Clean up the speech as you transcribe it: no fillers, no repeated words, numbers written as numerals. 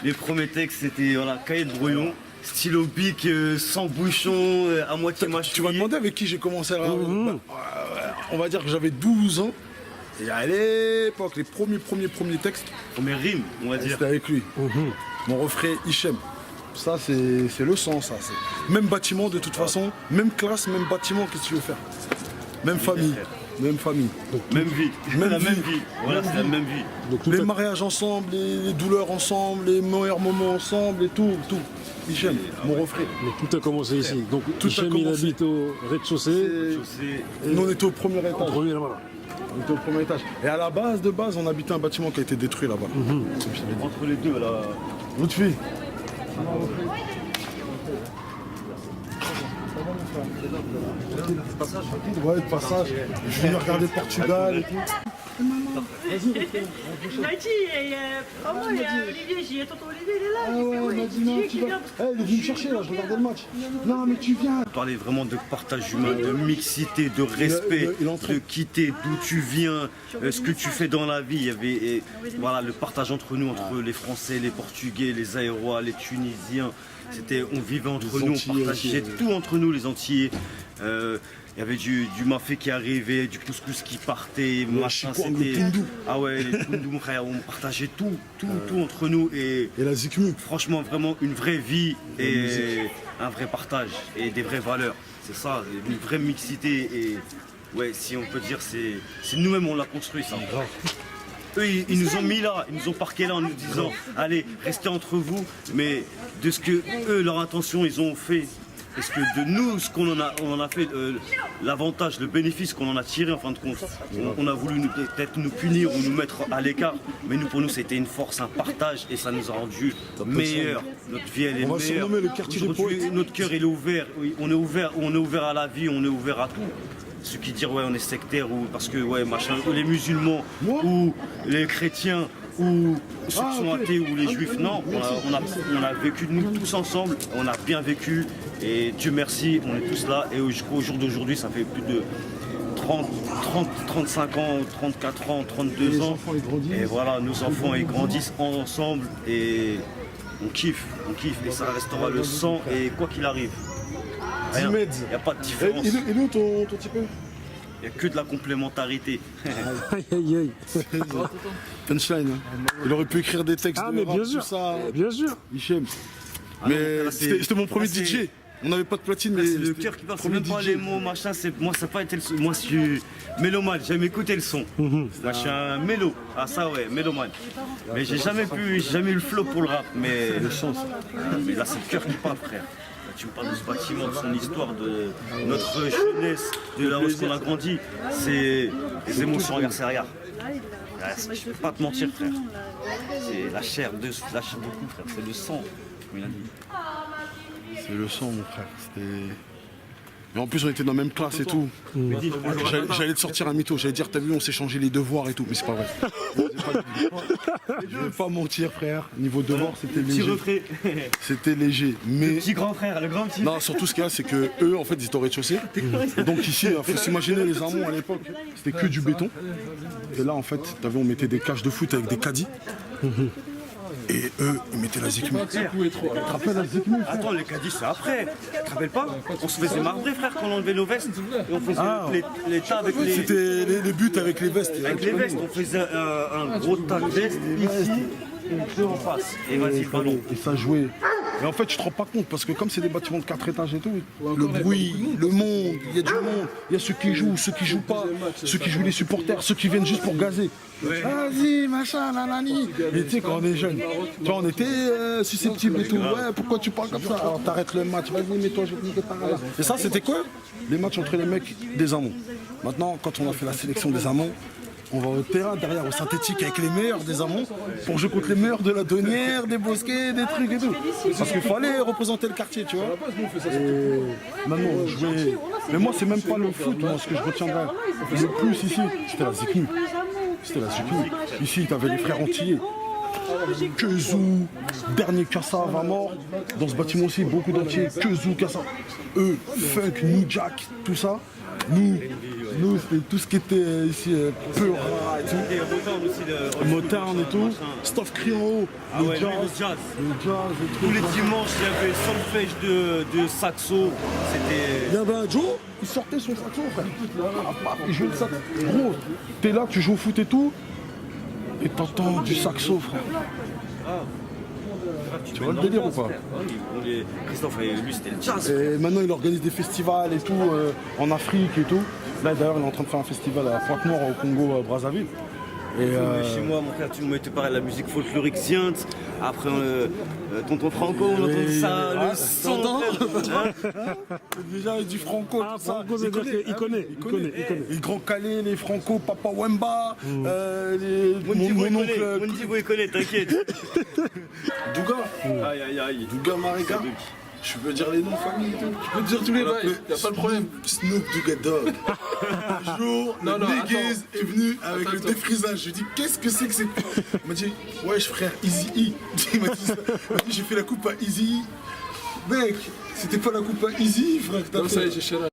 les premiers textes, c'était voilà, cahier de brouillon, stylo bic, sans bouchon, à moitié mâchouillé. Tu vas demander avec qui j'ai commencé là. On va dire que j'avais 12 ans. Et à l'époque, les premiers textes, Première rime, on va dire. c'était avec lui. Mon refrain Hichem. Ça, c'est le sang, ça. Même bâtiment, de toute façon. Même classe, même bâtiment, qu'est-ce que tu veux faire? Même famille. Même famille. Même vie. Même la vie. même vie. Voilà, c'est la même vie. Donc, tout Les a- mariages ensemble, les douleurs ensemble, les meilleurs moments ensemble et tout. Hichem, mon refrain. donc, tout a commencé ici. Donc Tout a Hichem, il commencé. habite au rez-de-chaussée. Chaussée. Nous, on était au premier étage. Premier là-bas. On était au premier étage. Et à la base, on habitait un bâtiment qui a été détruit là-bas. Entre les deux, là. L'autre fille. Ouais, de passage. Je viens regarder Portugal et tout. Nati, vraiment, il y a Olivier, j'ai tonton Olivier, il est là. Ah ouais, on m'a dit non, tu vas. Il est venu me chercher là, je regardais le match. Non, mais tu viens. Parler vraiment de partage humain, de mixité, de respect, il est en train- de quitter d'où tu viens, ce que tu fais dans la vie. Il y avait voilà, le partage entre nous, entre les Français, les Portugais, les Aérois, les Tunisiens. On vivait entre Les nous, on Antillais partageait aussi. tout entre nous, les Antillais. Il y avait du mafé qui arrivait, du couscous qui partait, machin, chikwang, le pundou. Ah ouais, les pundou, mon frère, on partageait tout entre nous. Et Et la Zikmu. franchement, vraiment une vraie vie et un vrai partage et des vraies valeurs. C'est ça, une vraie mixité. Et ouais, si on peut dire, c'est nous-mêmes, on l'a construit ça. Eux, ils nous ont mis là, ils nous ont parqué là en nous disant allez, restez entre vous, mais de ce que eux, leur intention, ils ont fait. Est-ce que de nous, ce qu'on en a fait, l'avantage, le bénéfice qu'on en a tiré en fin de compte, on a voulu peut-être nous punir ou nous mettre à l'écart, mais pour nous, c'était une force, un partage, et ça nous a rendu meilleurs. Notre vie, elle est On va meilleure. surnommer le quartier des Aujourd'hui, poètes. notre cœur, il est ouvert. Oui, on est ouvert à la vie, on est ouvert à tout. Ceux qui disent ouais, on est sectaire ou parce que ouais, machin, ou les musulmans ou les chrétiens ou ceux qui sont athées ou les juifs, non, on a vécu nous tous ensemble, on a bien vécu et Dieu merci, on est tous là et au jour d'aujourd'hui, ça fait plus de 35 ans, 34 ans, 32 Les ans. enfants, ils grandissent. Et voilà, nos enfants ils grandissent ensemble et on kiffe et ça restera le sang et quoi qu'il arrive. Rien. Dimed. Il n'y a pas de Et différence. il est où ton petit peu? Il n'y a que de la complémentarité. Aïe, aïe, aïe. Punchline. Hein. Il aurait pu écrire des textes Ah, de mais rap, bien tout sûr. ça. Bien sûr. Hichem. Ah Mais non, là, c'est- c'était mon premier là, c'est- DJ. On n'avait pas de platine, mais C'est le c'était cœur qui parle, c'est premier même pas DJ. les mots, machin, moi ça n'a pas été le son. Moi je suis mélomane, j'aime écouter le son. Moi je suis un mélo, ah ça ouais, mélomane. Mais j'ai jamais eu le flow pour le rap, mais mais là c'est le cœur qui parle frère. Là, tu me parles de ce bâtiment, de son histoire, de notre jeunesse, de là où on a grandi, c'est les émotions, regarde, c'est regarde. Je peux pas te mentir frère. C'est la chair beaucoup frère, c'est le sang, comme il a dit. C'est le son, mon frère. Et en plus, on était dans la même classe et tout. J'allais te sortir un mytho. J'allais dire, t'as vu, on s'est changé les devoirs et tout. Mais c'est pas vrai. Je vais pas mentir, frère. Niveau devoirs, c'était Petit léger. retrait. C'était léger. Mais Petit grand frère, le grand petit. non, surtout ce qu'il y a, c'est que eux, en fait, ils étaient au rez-de-chaussée. Donc ici, il faut s'imaginer les amants à l'époque. C'était que du béton. Et là, en fait, t'as vu, on mettait des cages de foot avec des caddies. Et eux, ils mettaient la Zikmu. Tu te rappelles la Zikmu? Attends, les caddies, c'est après. Tu te rappelles pas? On se faisait marbrer, frère, quand on enlevait nos vestes. Et on faisait les tas avec les. C'était les buts avec les vestes. Avec les vestes, on faisait un gros tas de vestes ici et deux en face. Et vas-y, le ballon. Et ça jouait. Et en fait, tu te rends pas compte parce que comme c'est des bâtiments de 4 étages et tout, le bruit, le monde, il y a du monde, il y a ceux qui jouent, ceux qui jouent pas, ceux qui jouent les supporters, ceux qui viennent juste pour gazer. Vas-y, machin, nanani. Et tu sais, quand on est jeune, tu vois, on était susceptibles et tout. Ouais, pourquoi tu parles comme ça? Alors t'arrêtes le match, vas-y, mets-toi, je vais te niquer par là. Et ça, c'était quoi? Les matchs entre les mecs des amants. Maintenant, quand on a fait la sélection des amants, on va au terrain derrière, au synthétique, avec les meilleurs des amants, pour jouer contre les meilleurs de la Donnière, des Bosquets, des trucs et tout. Parce qu'il fallait représenter le quartier, tu vois. Et maintenant, on jouait. Mais moi, c'est même pas le foot, moi, ce que je retiendrai. Le plus ici, c'était la Zikmu. C'était la Zikmu. Ici, t'avais les frères antillais. Kezou, dernier Kassa va mort. Dans ce bâtiment aussi, beaucoup d'entiers. Kezou, Kassa. Eux, Funk, New Jack, tout ça. Nous, et tout ce qui était ici, pur, Et Motown aussi. Motown et tout. machin. Stuff crie en haut, Ah le ouais, jazz, le jazz. le jazz et tout. Tous les dimanches, il y avait solfège de saxo. Il C'était. y avait un Joe, il sortait son saxo, frère. Il jouait le saxo. Gros, t'es là, tu joues au foot et tout, et t'entends du saxo, frère. Tu vois le délire ou pas? Christophe, lui, c'était le jazz. Et maintenant, il organise des festivals et tout, en Afrique et tout. Là, d'ailleurs, il est en train de faire un festival à Pointe-Noire, au Congo, à Brazzaville. Et Chez moi, mon frère, tu me mettais pareil la musique folklorique siente. Après, tonton Franco, on entend ça, le son. déjà, il dit Franco, Ah, tout ça. Franco, ça veut dire qu'il connaît. Les Grands Calais, les Franco, Papa Wemba, Mon oncle Divo, il connaît, t'inquiète. Douga. Aïe, aïe, aïe. Douga Marika. Je peux dire les noms de famille et tout. Je peux te dire tous les bails, y'a pas de problème. Snoop Douga Dog. Un jour, Non, le non, Niggas attends. est venu avec le Attends. défrisage. Je lui ai dit, qu'est-ce que c'est que c'est? Il m'a dit, wesh frère, Easy E. Il m'a dit ça. Il m'a dit, j'ai fait la coupe à Easy E. Mec, c'était pas la coupe à Easy E, frère, que t'as Non, ça y est, fait. j'ai chéri.